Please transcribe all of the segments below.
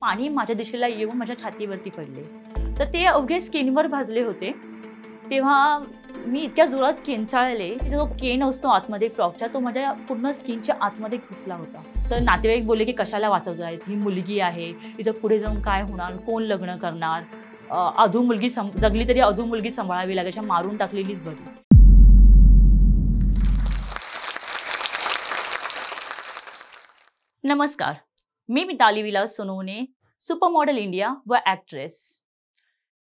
पाणी माझ्या दिशेला येऊन माझ्या छातीवरती पडले. तर ते अवघे स्किनवर भाजले होते. तेव्हा मी इतक्या जोरात किंचाळले की जो केन असतो आतमध्ये फ्रॉकच्या तो माझ्या पूर्ण स्किनच्या आतमध्ये घुसला होता. तर नातेवाईक बोलले की कशाला वाचवतायत, ही मुलगी आहे, हिचं पुढे जाऊन काय होणार, कोण लग्न करणार, अधू मुलगी जगली तरी अधू मुलगी सांभाळावी लागेल, मारून टाकलेलीच बरी. नमस्कार, मी Mitali Vilas Sonawane, super model India व ॲक्ट्रेस.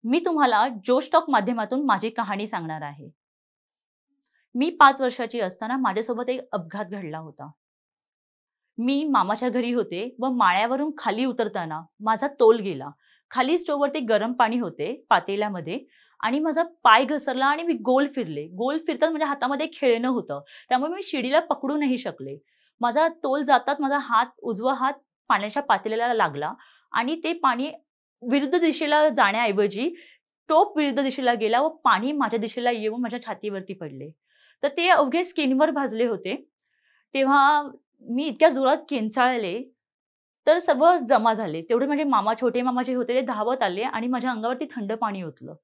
मी तुम्हाला जोश टॉक माध्यमातून माझी कहाणी सांगणार आहे. मी 5 वर्षाची असताना माझ्यासोबत एक अपघात घडला होता. मी मामाच्या घरी होते व माळ्यावरून खाली उतरताना माझा तोल गेला. खाली स्टोववरती गरम पाणी होते पातेल्यामध्ये आणि माझा पाय घसरला आणि मी गोल फिरले. गोल फिरताना माझ्या हातामध्ये खेळणं होतं, त्यामुळे मी शिडीला पकडू नाही शकले. माझा तोल जाताच माझा उजवा हात पाण्याच्या पातेल्याला लागला आणि ते पाणी विरुद्ध दिशेला जाण्याऐवजी टोप विरुद्ध दिशेला गेला व पाणी माझ्या दिशेला येऊन माझ्या छातीवरती पडले. तर ते अवघे स्किनवर भाजले होते. तेव्हा मी इतक्या जोरात किंचाळले तर सर्व जमा झाले. तेवढे माझे छोटे मामा जे होते ते धावत आले आणि माझ्या अंगावरती थंड पाणी ओतलं.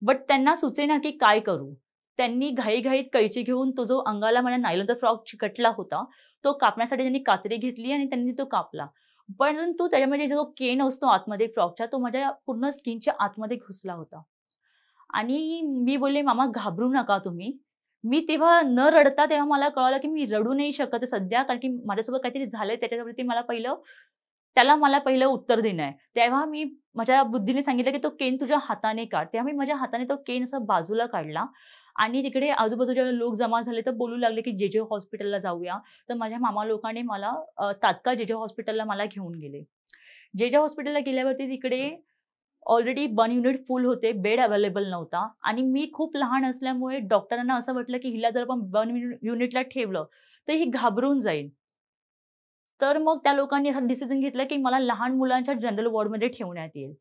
बट त्यांना सुचेना की काय करू. त्यांनी घाईघाईत कैची घेऊन तो जो अंगाला माझ्या नायलॉनचा फ्रॉक चिकटला होता तो कापण्यासाठी त्यांनी कात्री घेतली आणि त्यांनी तो कापला. परंतु त्याच्यामध्ये जो केन असतो आतमध्ये फ्रॉकच्या तो माझ्या पूर्ण स्किनच्या आतमध्ये घुसला होता. आणि मी बोलले, "मामा घाबरू नका तुम्ही." मी तेव्हा न रडता तेव्हा मला कळालं की मी रडू नाही शकत सध्या, कारण की माझ्यासोबत काहीतरी झालंय त्याच्यावरती मला पहिलं उत्तर देणं आहे. तेव्हा मी माझ्या बुद्धीने सांगितलं की तो केन तुझ्या हाताने काढ. तेव्हा मी माझ्या हाताने तो केन असा बाजूला काढला आणि तिकडे आजूबाजूच्या लोक जमा झाले तर बोलू लागले की जे हॉस्पिटलला जाऊया. तर माझ्या मामा लोकांनी मला तात्काळ जे हॉस्पिटलला मला घेऊन गेले. जे हॉस्पिटलला गेल्यावरती तिकडे ऑलरेडी बर्न युनिट फुल होते, बेड अवेलेबल नव्हता आणि मी खूप लहान असल्यामुळे डॉक्टरांना असं वाटलं की हिला जर आपण बर्न युनिटला ठेवलं तर ही घाबरून जाईल. तर मग त्या लोकांनी असा डिसिजन घेतला की मला लहान मुलांच्या जनरल वॉर्डमध्ये ठेवण्यात येईल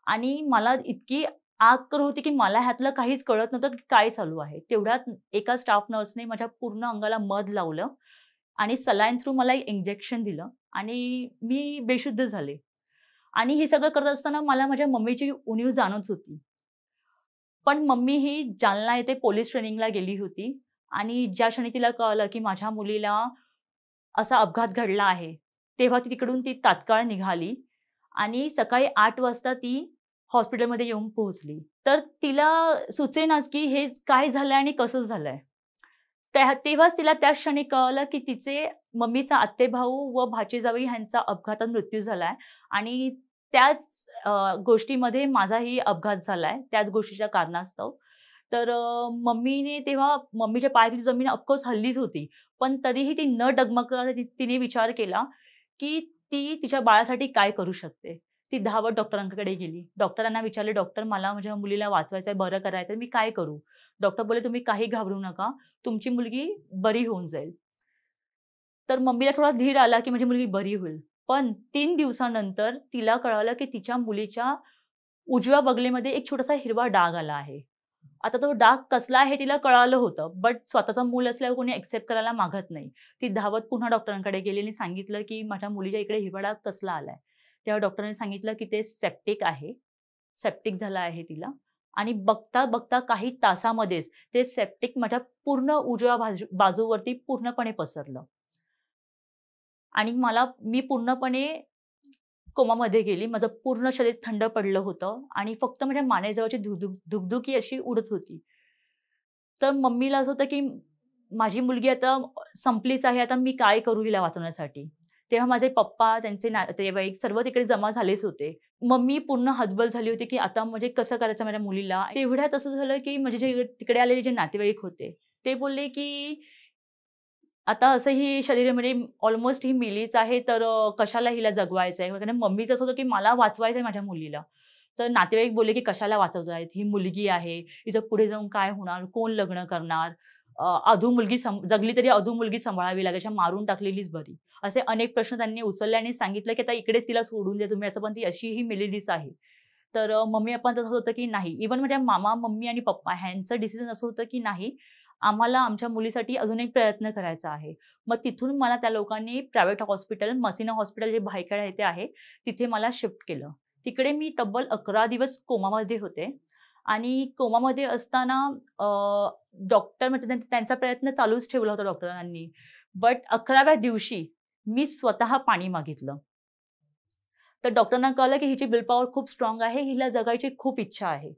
आणि मला इतकी आग होती की मला ह्यातलं काहीच कळत नव्हतं की काय चालू आहे. तेवढ्यात एका स्टाफ नर्सने माझ्या पूर्ण अंगाला मध लावलं आणि सलाईन थ्रू मला एक इंजेक्शन दिलं आणि मी बेशुद्ध झाले. आणि हे सगळं करत असताना मला माझ्या मम्मीची उणीव जाणवत होती. पण मम्मी ही जालना येथे पोलीस ट्रेनिंगला गेली होती आणि ज्या क्षणी तिला कळलं की माझ्या मुलीला असा अपघात घडला आहे, तेव्हा ती तिकडून तात्काळ निघाली आणि सकाळी 8 वाजता ती हॉस्पिटलमध्ये येऊन पोहोचली. तर तिला सुचेनाच की हे काय झालंय आणि कसं झालंय. तेव्हाच तिला त्याच क्षणी कळलं की तिचे मम्मीचा आत्तेभाऊ व भाचीजावई ह्यांचा अपघातात मृत्यू झालाय आणि त्याच गोष्टीमध्ये माझाही अपघात झालाय, त्याच गोष्टीच्या कारणास्तव. तर मम्मीने तेव्हा मम्मीच्या पायाखाली जमीन ऑफकोर्स हललीच होती. पण तरीही ती न डगमगता तिने विचार केला, की ती तिच्या बाळासाठी काय करू शकते. ती धावत डॉक्टरांकडे गेली. डॉक्टरांना विचारले, "डॉक्टर मला माझ्या मुलीला वाचवायचंय, बरं करायचंय, मी काय करू?" डॉक्टर बोलले, "तुम्ही काही घाबरू नका. तुमची मुलगी बरी होऊन जाईल." तर मम्मीला थोडा धीर आला, की माझी मुलगी बरी होईल. पण 3 दिवसानंतर तिला कळालं, की तिच्या मुलीच्या उजव्या बगलेमध्ये एक छोटासा हिरवा डाग आला आहे. आता तो डाग कसला आहे तिला कळालं होतं, बट स्वतःचं मूल असल्यावर कोणी एक्सेप्ट करायला मागत नाही. ती धावत पुन्हा डॉक्टरांकडे गेली आणि सांगितलं, की माझ्या मुलीच्या इकडे हिरवा डाग कसला आलाय. तेव्हा डॉक्टरांनी सांगितलं, की ते सेप्टिक आहे. सेप्टिक झालं आहे तिला आणि बघता-बघता काही तासामध्येच ते सेप्टिक माझ्या पूर्ण उजव्या बाजूवरती पूर्णपणे पसरलं. आणि मी पूर्णपणे कोमामध्ये गेली. माझं पूर्ण शरीर थंड पडलं होतं आणि फक्त माझ्या मानेजवळची धुकधुकी अशी उडत होती. तर मम्मीला असं होतं, की माझी मुलगी आता संपलीच आहे, आता मी काय करू हिला वाचवण्यासाठी? तेव्हा माझे पप्पा, त्यांचे नातेवाईक सर्व तिकडे जमा झालेच होते. मम्मी पूर्ण हतबल झाली होती, की आता म्हणजे कसं करायचं माझ्या मुलीला? तेवढ्यात असं झालं, की माझे जे तिकडे आलेले जे नातेवाईक होते, ते बोलले, की आता असं ही शरीरामध्ये ऑलमोस्ट ही मेलीच आहे, तर कशाला हिला जगवायचं आहे? कारण मम्मीचं असं होतं, की मला वाचवायचं आहे माझ्या मुलीला. तर नातेवाईक बोलले, की "कशाला वाचवतायत? ही मुलगी आहे. हिचं पुढे जाऊन काय होणार? कोण लग्न करणार? अधू मुलगी जगली तरी अधू मुलगी सांभाळावी लागेल, मारून टाकलेलीच बरी." असे अनेक प्रश्न त्यांनी उचलले आणि सांगितलं, की "आता इकडेच तिला सोडून द्या तुम्ही, असं पण ती अशीही मेलेलीच आहे." तर मम्मी पप्पांचं असं होतं, की नाही. इव्हन माझ्या मामा, मम्मी आणि पप्पा ह्यांचं डिसिजन असं होतं, की नाही आम्हाला आमच्या मुलीसाठी अजून एक प्रयत्न करायचा आहे. मग तिथून मला त्या लोकांनी प्रायव्हेट हॉस्पिटल, मसिना हॉस्पिटल जे भायखळा येथे आहे, तिथे मला शिफ्ट केलं. तिकडे मी तब्बल 11 दिवस कोमामध्ये होते आणि कोमामध्ये असताना डॉक्टर म्हणजे त्यांचा प्रयत्न चालूच ठेवला होता डॉक्टरांनी. बट 11व्या दिवशी मी स्वतः पाणी मागितलं. तर डॉक्टरांना कळलं की हिची विल पॉवर खूप स्ट्राँग आहे, हिला जगायची खूप इच्छा आहे.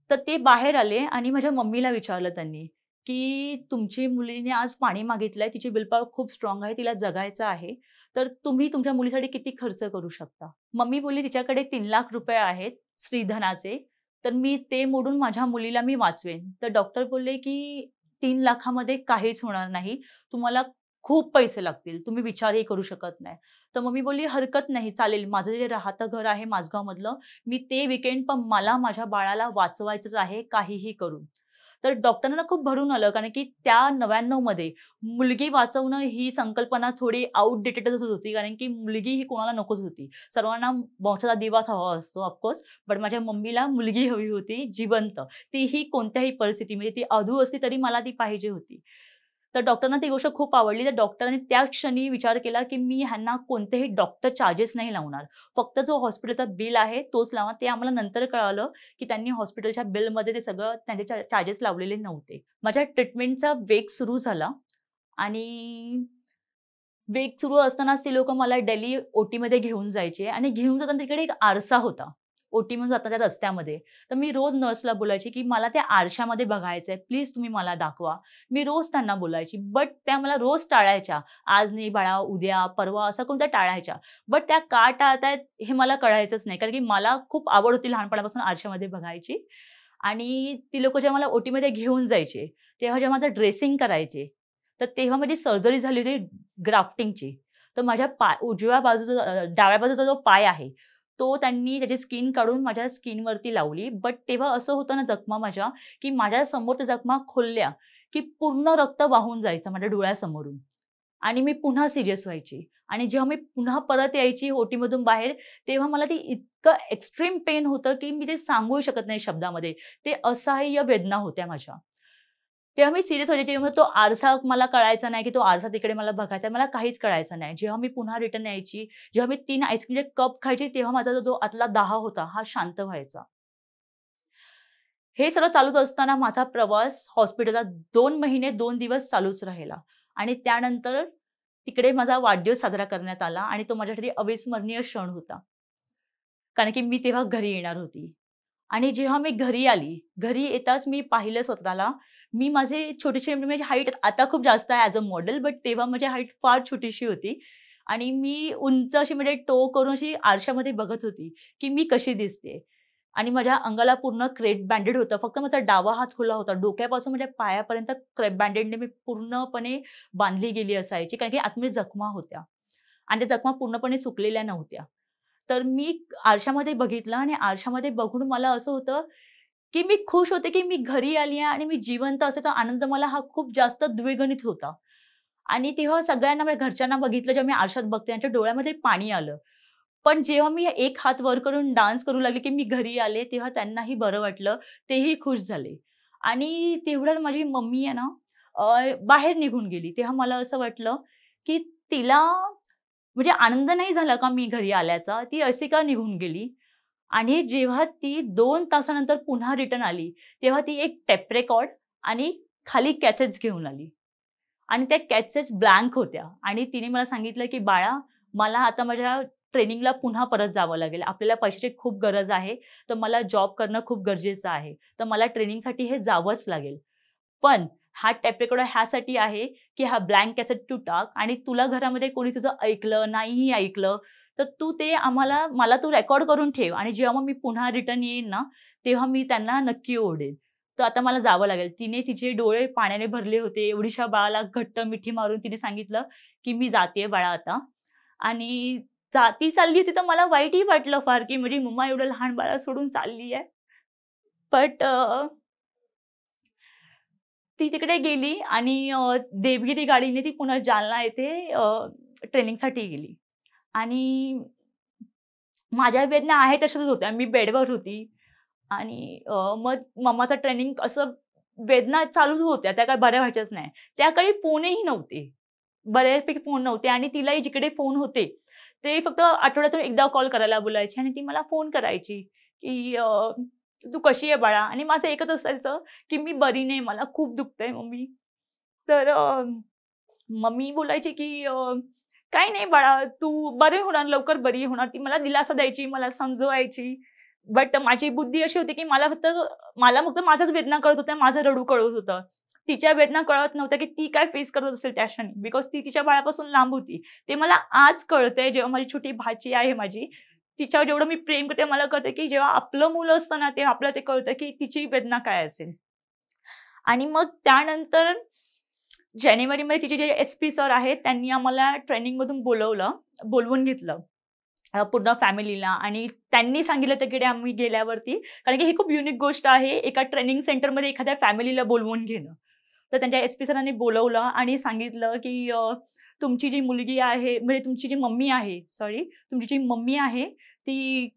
तर ते बाहेर आले आणि माझ्या मम्मीला विचारलं त्यांनी, की "तुमची मुलीने आज पाणी मागितलंय, तिची विल पॉवर खूप स्ट्राँग आहे, तिला जगायचं आहे. तर तुम्ही तुमच्या मुलीसाठी किती खर्च करू शकता?" मम्मी बोलली, "तिच्याकडे ₹3,00,000 आहेत स्त्रीधनाचे, तर मी ते मोडून माझ्या मुलीला मी वाचवेन." तर डॉक्टर बोलले, की "3,00,000 मध्ये काहीच होणार नाही. तुम्हाला खूप पैसे लागतील. तुम्ही विचारही करू शकत नाही." तर मम्मी बोलली, "हरकत नाही, चालेल. माझं जे राहतं घर आहे माझगावमधलं, मी ते विकेन, पण मला माझ्या बाळाला वाचवायचंच आहे काहीही करून." तर डॉक्टरांना खूप भरून आलं, कारण की त्या 99 मध्ये मुलगी वाचवणं ही संकल्पना थोडी आउटडेटेडच होती, कारण की मुलगी ही कोणाला नकोच होती. सर्वांना मोठाचा दिवाच हवा असतो ऑफकोर्स, बट माझ्या मम्मीला मुलगी हवी होती जिवंत. तीही कोणत्याही परिस्थितीमध्ये, ती अधू असली तरी मला ती पाहिजे होती. तर डॉक्टरांना ती गोष्ट खूप आवडली. तर डॉक्टरांनी त्याच क्षणी विचार केला, की मी ह्यांना कोणतेही डॉक्टर चार्जेस नाही लावणार. फक्त जो हॉस्पिटलचा बिल आहे तोच लावा. ते आम्हाला नंतर कळालं, की त्यांनी हॉस्पिटलच्या बिलमध्ये ते सगळं त्यांचे चार्जेस लावलेले नव्हते. माझ्या ट्रीटमेंटचा वेग सुरू झाला आणि वेग सुरू असतानाच ती लोकं मला डेली ओटीमध्ये घेऊन जायचे आणि घेऊन जाताना तिकडे एक आरसा होता. ओटीमधून जाताना रस्त्यामध्ये. तर मी रोज नर्सला बोलायची, की "मला त्या आरशामध्ये बघायचंय. प्लीज तुम्ही मला दाखवा." मी रोज त्यांना बोलायची. बट त्या मला रोज टाळायच्या. "आज नाही बाळा, उद्या, परवा" असं करून त्या टाळायच्या. बट त्या का टाळतायत हे मला कळायचंच नाही. कारण की मला खूप आवड होती लहानपणापासून आरशामध्ये बघायची. आणि ती लोकं जेव्हा मला ओटीमध्ये घेऊन जायचे, तेव्हा जेव्हा माझं ड्रेसिंग करायचे, तर तेव्हा माझी सर्जरी झाली होती ग्राफ्टिंगची. तर माझ्या उजव्या बाजूचा डाव्या बाजूचा जो पाय आहे, तो त्यांनी त्याची स्किन काढून माझ्या स्किनवरती लावली. बट तेव्हा असं होतं ना जखमा माझ्या, की माझ्या समोर त्या जखमा खोलल्या, की पूर्ण रक्त वाहून जायचं माझ्या डोळ्यासमोरून आणि मी पुन्हा सीरियस व्हायची. आणि जेव्हा मी पुन्हा परत यायची ओटीमधून बाहेर, तेव्हा मला ते इतकं एक्स्ट्रीम पेन होतं, की मी ते सांगूही शकत नाही शब्दामध्ये. ते असह्य वेदना होत्या माझ्या. तेव्हा मी सीरियस व्हायचे. तेव्हा तो आरसा मला कळायचा नाही, की तो आरसा तिकडे मला बघायचा आहे. मला काहीच कळायचं नाही. जेव्हा मी पुन्हा रिटर्न यायची, जेव्हा मी 3 आईस्क्रीमचे कप खायचे, तेव्हा माझा जो आतला दाह होता, हा शांत व्हायचा. हे सगळं चालूच असताना माझा प्रवास हॉस्पिटलला 2 महिने 2 दिवस चालूच राहिला आणि त्यानंतर तिकडे माझा वाढदिवस साजरा करण्यात आला आणि तो माझ्यासाठी अविस्मरणीय क्षण होता. कारण की मी तेव्हा घरी येणार होती. आणि जेव्हा मी घरी आली, घरी येताच मी पाहिलं स्वतःला. मी माझे छोटेसे म्हणजे माझी हाईट आता खूप जास्त आहे ॲज अ मॉडेल, बट तेव्हा माझी हाईट फार छोटीशी होती. आणि मी उंच अशी म्हणजे टो करून अशी आरशामध्ये बघत होती, की मी कशी दिसते. आणि माझ्या अंगाला पूर्ण क्रेप बँडेड होतं. फक्त माझा डावा हात खुला होता. डोक्यापासून माझ्या पायापर्यंत क्रेप बँडेडने मी पूर्णपणे बांधली गेली असायची, कारण की आतमध्ये जखमा होत्या आणि त्या जखमा पूर्णपणे सुकलेल्या नव्हत्या. तर मी आरशामध्ये बघितलं आणि आरशामध्ये बघून मला असं होतं, की मी खुश होते, की मी घरी आली आहे आणि मी जिवंत असल्याचा आनंद मला हा खूप जास्त द्विगुणित होता. आणि तेव्हा सगळ्यांना माझ्या घरच्यांना बघितलं, जेव्हा मी आरशात बघते त्यांच्या डोळ्यामध्ये पाणी आलं. पण जेव्हा मी एक हात वर करून डान्स करू लागले, की मी घरी आले, तेव्हा त्यांनाही बरं वाटलं. तेही खुश झाले. आणि तेवढ्यात माझी मम्मी आहे ना, बाहेर निघून गेली. तेव्हा मला असं वाटलं, की तिला म्हणजे आनंद नाही झाला का मी घरी आल्याचा? ती अशी का निघून गेली? आणि जेव्हा ती 2 तासानंतर पुन्हा रिटर्न आली, तेव्हा ती एक टेप रेकॉर्ड आणि खाली कॅसेट्स घेऊन आली. आणि त्या कॅसेट्स ब्लँक होत्या आणि तिने मला सांगितलं, की "बाळा, मला आता माझ्या ट्रेनिंगला पुन्हा परत जावं लागेल. आपल्याला पैशाची खूप गरज आहे, तर मला जॉब करणं खूप गरजेचं आहे. तर मला ट्रेनिंगसाठी हे जावंच लागेल. पण हा टेप रेकॉर्डर ह्यासाठी आहे, की हा ब्लँक कॅसेट तू टाक आणि तुला घरामध्ये कोणी तुझं ऐकलं, नाहीही ऐकलं, तर तू ते मला तू रेकॉर्ड करून ठेव आणि जेव्हा मग मी पुन्हा रिटर्न येईन ना, तेव्हा मी त्यांना नक्की ओरडेन. तर आता मला जावं लागेल." तिने तिचे डोळे पाण्याने भरले होते. एवढ्याशा बाळाला घट्ट मिठी मारून तिने सांगितलं, की "मी जातेय बाळा आता." आणि ती चालली होती तर मला वाईटही वाटलं फार, की माझी मम्मा एवढं लहान बाळाला सोडून चालली आहे. बट ती तिकडे गेली आणि देवगिरी गाडीने ती पुन्हा जालना येथे ट्रेनिंगसाठी गेली. आणि माझ्या वेदना आहे तशाच होत्या. मी बेडवर होती आणि मग मम्माचं ट्रेनिंग असं वेदना चालूच होत्या, त्या काही बऱ्या व्हायच्याच नाही. त्या काळी फोनही नव्हते. बऱ्यापैकी फोन नव्हते आणि तिलाही जिकडे फोन होते, ते फक्त आठवड्यातून एकदा कॉल करायला बोलायचे आणि ती मला फोन करायची, की "तू कशी आहे बाळा?" आणि माझं एकच असायचं, की "मी बरी नाही, मला खूप दुखतंय मम्मी." तर मम्मी बोलायची, की "काही नाही बाळा, तू बरे होणार, लवकर बरी होणार." ती मला दिलासा द्यायची, मला समजवायची. बट माझी बुद्धी अशी होती, की मला फक्त माझ्याच वेदना कळत होत्या, माझं रडू कळत होतं. तिच्या वेदना कळत नव्हत्या, की ती काय फेस करत असेल त्या क्षणी. बिकॉज ती तिच्या बाळापासून लांब होती. ते मला आज कळतंय, जेव्हा माझी छोटी भाची आहे माझी, तिच्यावर जेवढं मी प्रेम करते, मला कळतं, की जेव्हा आपलं मुलं असतं ना, तेव्हा आपल्याला ते कळतं, की तिची वेदना काय असेल. आणि मग त्यानंतर जानेवारीमध्ये तिचे जे एस-पी सर आहेत, त्यांनी आम्हाला ट्रेनिंगमधून बोलवून घेतलं. पूर्ण फॅमिलीला आणि त्यांनी सांगितलं तिकडे आम्ही गेल्यावरती, कारण की ही खूप युनिक गोष्ट आहे, एका ट्रेनिंग सेंटरमध्ये एखाद्या फॅमिलीला बोलवून घेणं. तर त्यांच्या एस-पी सरांनी बोलवलं आणि सांगितलं, की तुमची जी मुलगी आहे, म्हणजे तुमची जी मम्मी आहे, तुमची जी मम्मी आहे, ती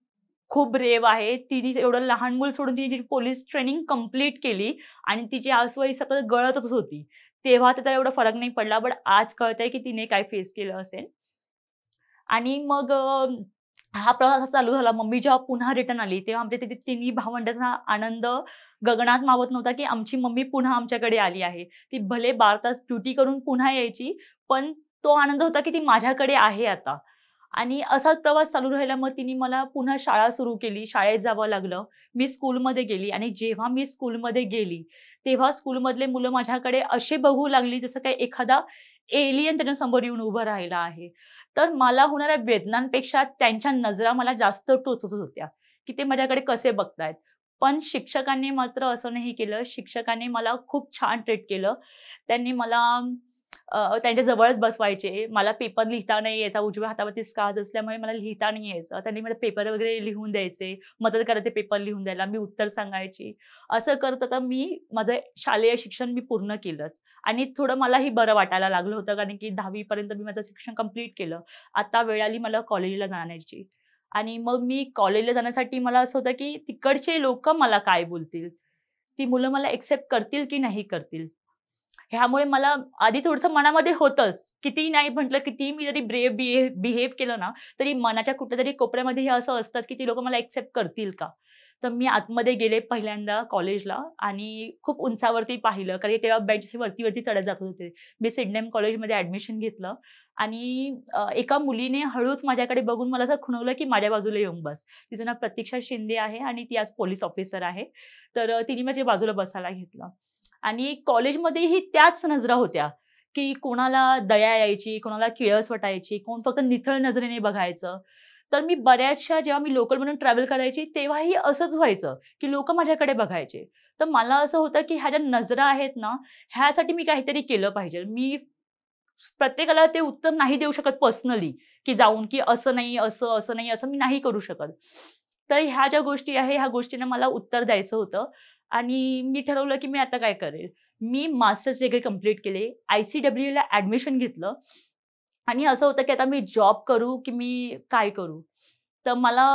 खूप ब्रेव्ह आहे. तिने एवढं लहान मूल सोडून तिने जी पोलीस ट्रेनिंग कंप्लीट केली आणि तिची आसुही सतत गळतच होती. तेव्हा त्याचा एवढा फरक नाही पडला, बट आज कळतंय, की तिने काय फेस केलं असेल. आणि मग हा प्रवास असा चालू झाला. मम्मी जेव्हा पुन्हा रिटर्न आली, तेव्हा आमच्या तिथे तिन्ही भावंडांचा आनंद गगनात मावत नव्हता, की आमची मम्मी पुन्हा आमच्याकडे आली आहे. ती भले 12 तास ड्युटी करून पुन्हा यायची, पण तो आनंद होता, की ती माझ्याकडे आहे आता. आणि असाच प्रवास चालू राहिला. मग तिने मला पुन्हा शाळा सुरू केली. शाळेत जावं लागलं. मी स्कूलमध्ये गेली आणि जेव्हा मी स्कूलमध्ये गेली, तेव्हा स्कूलमधले मुलं माझ्याकडे असे बघू लागली, जसं काही एखादा एलियन त्याच्यासमोर येऊन उभं राहिला आहे. तर मला होणाऱ्या वेदनांपेक्षा त्यांच्या नजरा मला जास्त टोचत होत्या, की ते माझ्याकडे कसे बघतायत. पण शिक्षकांनी मात्र असं नाही केलं. शिक्षकांनी मला खूप छान ट्रीट केलं. त्यांनी मला त्यांच्या जवळच बसवायचे. मला पेपर लिहिता नाही यायचा. उजव्या हातावरती स्कार्स असल्यामुळे मला लिहिता नाही यायचं. त्यांनी मला पेपर वगैरे लिहून द्यायचे. मदत करायचे पेपर लिहून द्यायला. मी उत्तर सांगायची. असं करता मी माझं शालेय शिक्षण मी पूर्ण केलंच आणि थोडं मलाही बरं वाटायला लागलं होतं, कारण की 10वी पर्यंत मी माझं शिक्षण कंप्लीट केलं. आता वेळ आली मला कॉलेजला जाण्याची आणि मग मी कॉलेजला जाण्यासाठी मला असं होतं, की तिकडचे लोकं मला काय बोलतील? ती मुलं मला एक्सेप्ट करतील की नाही करतील? ह्यामुळे मला आधी थोडंसं मनामध्ये होतंच. कितीही नाही म्हटलं, कितीही मी जरी बिहेव केलं ना, तरी मनाच्या कुठल्यातरी कोपऱ्यामध्ये हे असं असतंच, की ती लोकं मला एक्सेप्ट करतील का? तर मी आतमध्ये गेले पहिल्यांदा कॉलेजला आणि खूप उंचावरती पाहिलं, कारण की तेव्हा बेंच वरती-वरती चढत जात होते. मी सिडनेम कॉलेजमध्ये ॲडमिशन घेतलं आणि एका मुलीने हळूच माझ्याकडे बघून मला असं खुणवलं, की माझ्या बाजूला येऊन बस. तिचं नाव प्रतीक्षा शिंदे आहे आणि ती आज पोलीस ऑफिसर आहे. तर तिने माझ्या बाजूला बसायला घेतलं. आणि कॉलेजमध्येही त्याच नजरा होत्या, की कोणाला दया यायची, कोणाला किळस वाटायची, कोण फक्त निथळ नजरेने बघायचं. तर मी बऱ्याचशा जेव्हा मी लोकलमधून ट्रॅव्हल करायची, तेव्हाही असंच व्हायचं, की लोकं माझ्याकडे बघायचे. तर मला असं होतं, की ह्या ज्या नजरा आहेत ना, ह्यासाठी मी काहीतरी केलं पाहिजे. मी प्रत्येकाला ते उत्तर नाही देऊ शकत पर्सनली, की जाऊन, की असं नाही, असं नाही, असं मी नाही करू शकत. तर ह्या ज्या गोष्टी आहे, ह्या गोष्टींना मला उत्तर द्यायचं होतं आणि मी ठरवलं, की मी आता काय करेल. मी मास्टर्स डिग्री कंप्लीट केले. ICWला ॲडमिशन घेतलं आणि असं होतं, की आता मी जॉब करू, की मी काय करू? तर मला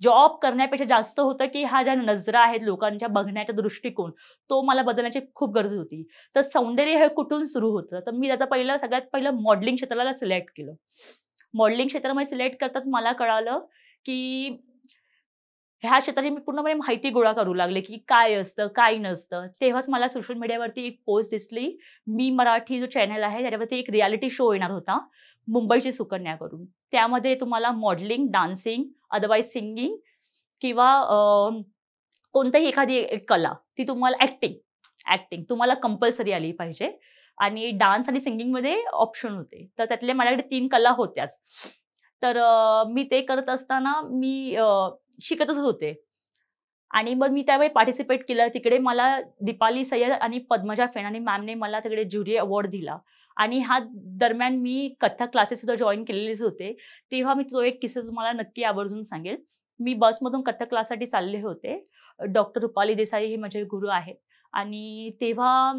जॉब करण्यापेक्षा जास्त होतं, की ह्या ज्या नजरा आहेत लोकांच्या बघण्याचा दृष्टिकोन, तो मला बदलण्याची खूप गरज होती. तर सौंदर्य हे कुठून सुरू होतं? तर मी त्याचं सगळ्यात पहिलं मॉडेलिंग क्षेत्राला सिलेक्ट केलं. मॉडेलिंग क्षेत्रामध्ये सिलेक्ट करताच मला कळालं, की ह्या क्षेत्राची मी पूर्णपणे माहिती गोळा करू लागले, की काय असतं, काय नसतं. तेव्हाच मला सोशल मीडियावरती एक पोस्ट दिसली. मी मराठी जो चॅनल आहे, त्याच्यावरती एक रिएलिटी शो येणार होता, मुंबईची सुकन्या करून. त्यामध्ये तुम्हाला मॉडेलिंग, डान्सिंग, अदरवाईज सिंगिंग किंवा कोणतीही एखादी एक कला, ती तुम्हाला ॲक्टिंग तुम्हाला कंपल्सरी आली पाहिजे आणि डान्स आणि सिंगिंगमध्ये ऑप्शन होते. तर त्यातले माझ्याकडे 3 कला होत्याच. तर मी ते करत असताना मी शिकतच होते आणि मग मी त्यावेळी पार्टिसिपेट केलं. तिकडे मला दीपाली सय्यद आणि पद्मजा फेनानी मॅमने मला तिकडे ज्युरी अवॉर्ड दिला आणि ह्या दरम्यान मी कथ्थक क्लासेससुद्धा जॉइन केलेलेच होते. तेव्हा मी तो एक किस्सा तुम्हाला नक्की आवर्जून सांगेल. मी बसमधून कथ्थक क्लाससाठी चालले होते. डॉक्टर रुपाली देसाई हे माझे गुरु आहेत आणि तेव्हा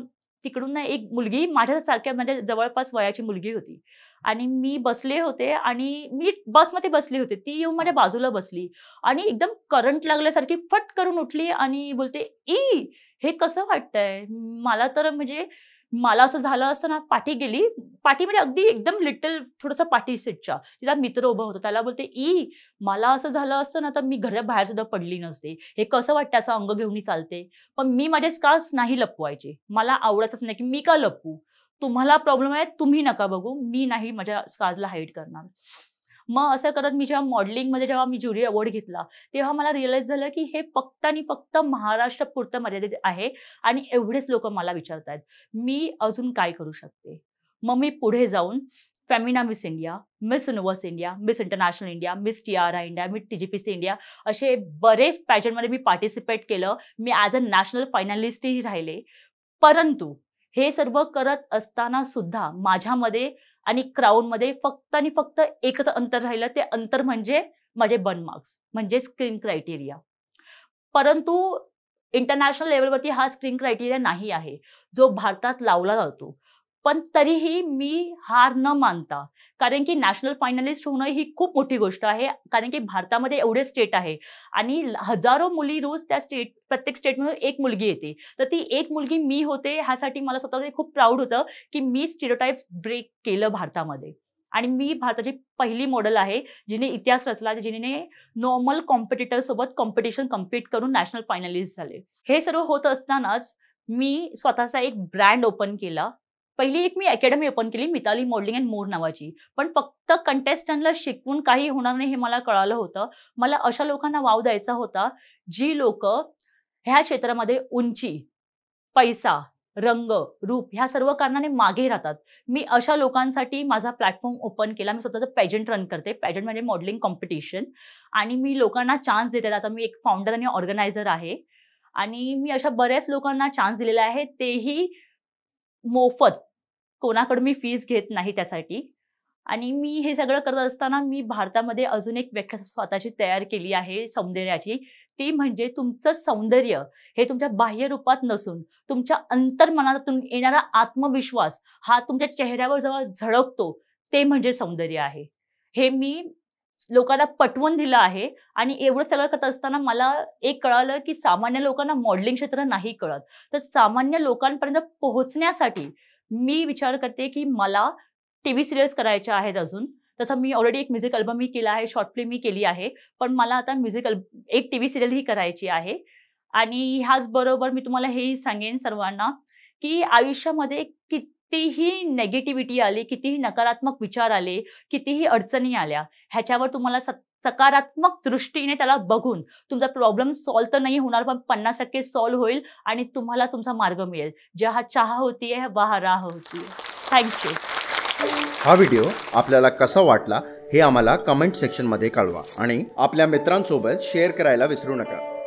तिकडून ना एक मुलगी माझ्यासारख्या म्हणजे जवळपास वयाची मुलगी होती आणि मी बसले होते आणि मी बसमध्ये बसले होते. ती येऊन माझ्या बाजूला बसली आणि एकदम करंट लागल्यासारखी फट करून उठली आणि बोलते, "ई!" हे कसं वाटतंय? मला तर म्हणजे मला असं झालं असतं ना, पाठी गेली. पाठी म्हणजे अगदी एकदम लिटल थोडंसं पाठी सीटच्या. तिचा मित्र उभा होता. त्याला बोलते, मला असं झालं असतं ना, तर मी घराबाहेर सुद्धा पडली नसते. हे कसं वाटतं असं अंग घेऊन मी चालते. पण मी माझे स्कार्स नाही लपवायचे. मला आवडतच नाही, की मी का लपवू? तुम्हाला प्रॉब्लेम आहे, तुम्ही नका बघू. मी नाही माझ्या स्कार्सला हाईड करणार. मग असं करत मी जेव्हा मॉडेलिंगमध्ये जेव्हा मी ज्युरी अवॉर्ड घेतला, तेव्हा मला रिअलाईज झालं, की हे फक्त आणि फक्त महाराष्ट्रापुरतं मर्यादित आहे आणि एवढेच लोकं मला विचारतायत, मी अजून काय करू शकते? मग मी पुढे जाऊन Femina miss India, miss universe India, miss international India, miss TRI India, miss TGPC India असे बरेच पॅजंटमध्ये मी पार्टिसिपेट केलं. मी ॲज अ नॅशनल फायनलिस्टही राहिले. परंतु हे सर्व करत असताना सुद्धा माझ्यामध्ये आणि क्राउनमध्ये फक्त आणि फक्त एकच अंतर राहिलं. ते अंतर म्हणजे माझे बर्न मार्क्स म्हणजे स्क्रीन क्रायटेरिया. परंतु इंटरनॅशनल लेव्हलवरती हा स्क्रीन क्रायटेरिया नाही आहे, जो भारतात लावला जातो. पण तरीही मी हार न मानता, कारण की नॅशनल फायनलिस्ट होणं ही खूप मोठी गोष्ट आहे. कारण की भारतामध्ये एवढे स्टेट आहे आणि हजारो मुली रोज त्या प्रत्येक स्टेटमधून एक मुलगी येते. तर ती एक मुलगी मी होते, ह्यासाठी मला स्वतःवर खूप प्राउड होतं, की मी स्टिरियोटाइप्स ब्रेक केलं भारतामध्ये. आणि मी भारताची पहिली मॉडेल आहे, जिने इतिहास रचला, जिने नॉर्मल कॉम्पिटिटरसोबत कॉम्पिटिशन कम्पीट करून नॅशनल फायनलिस्ट झाले. हे सर्व होत असतानाच मी स्वतःचा एक ब्रँड ओपन केला. पहिली एक मी अकॅडमी ओपन केली, मिताली मॉडेलिंग अँड मोर नावाची. पण फक्त कंटेस्टंटला शिकवून काही होणार नाही हे मला कळालं होतं. मला अशा लोकांना वाव द्यायचा होता, जी लोकं ह्या क्षेत्रामध्ये उंची, पैसा, रंग, रूप ह्या सर्व कारणाने मागे राहतात. मी अशा लोकांसाठी माझा प्लॅटफॉर्म ओपन केला. मी स्वतःचं पेजंट रन करते. पेजंट म्हणजे मॉडेलिंग कॉम्पिटिशन आणि मी लोकांना चान्स देते. आता मी एक फाउंडर आणि ऑर्गनायझर आहे आणि मी अशा बऱ्याच लोकांना चान्स दिलेला आहे. तेही मोफत. कोणाकडून मी फीस घेत नाही त्यासाठी. आणि मी हे सगळं करत असताना मी भारतामध्ये अजून एक व्याख्या स्वतःची तयार केली आहे सौंदर्याची. ती म्हणजे तुमचं सौंदर्य हे तुमच्या बाह्य रूपात नसून तुमच्या अंतर्मनातून येणारा आत्मविश्वास हा तुमच्या चेहऱ्यावर जेव्हा झळकतो, ते म्हणजे सौंदर्य आहे. हे मी लोकांना पटवून दिलं आहे आणि एवढं सगळं करत असताना मला एक कळालं, की सामान्य लोकांना मॉडेलिंग क्षेत्र नाही कळत. तर सामान्य लोकांपर्यंत पोहोचण्यासाठी मी विचार करते, की मला टीव्ही सीरियल्स करायच्या आहेत अजून. तसं मी ऑलरेडी एक म्युझिक अल्बम मी केला आहे, शॉर्ट फिल्म मी केली आहे. पण मला आता एक टीव्ही सीरियल ही करायची आहे. आणि ह्याचबरोबर मी तुम्हाला हेही सांगेन सर्वांना, की आयुष्यामध्ये कितीही निगेटिव्हिटी आली, कितीही नकारात्मक विचार आले, कितीही अडचणी आल्या, ह्याच्यावर तुम्हाला सकारात्मक दृष्टीने त्याला बघून तुमचा प्रॉब्लेम सॉल्व्ह तर नाही होणार, पण 50% सॉल्व्ह होईल आणि तुम्हाला तुमचा मार्ग मिळेल. जहाँ चाह होती है, वहाँ राह होती है. Thank you. हा व्हिडिओ आपल्याला कसा वाटला हे आम्हाला कमेंट सेक्शनमध्ये कळवा आणि आपल्या मित्रांसोबत शेअर करायला विसरू नका.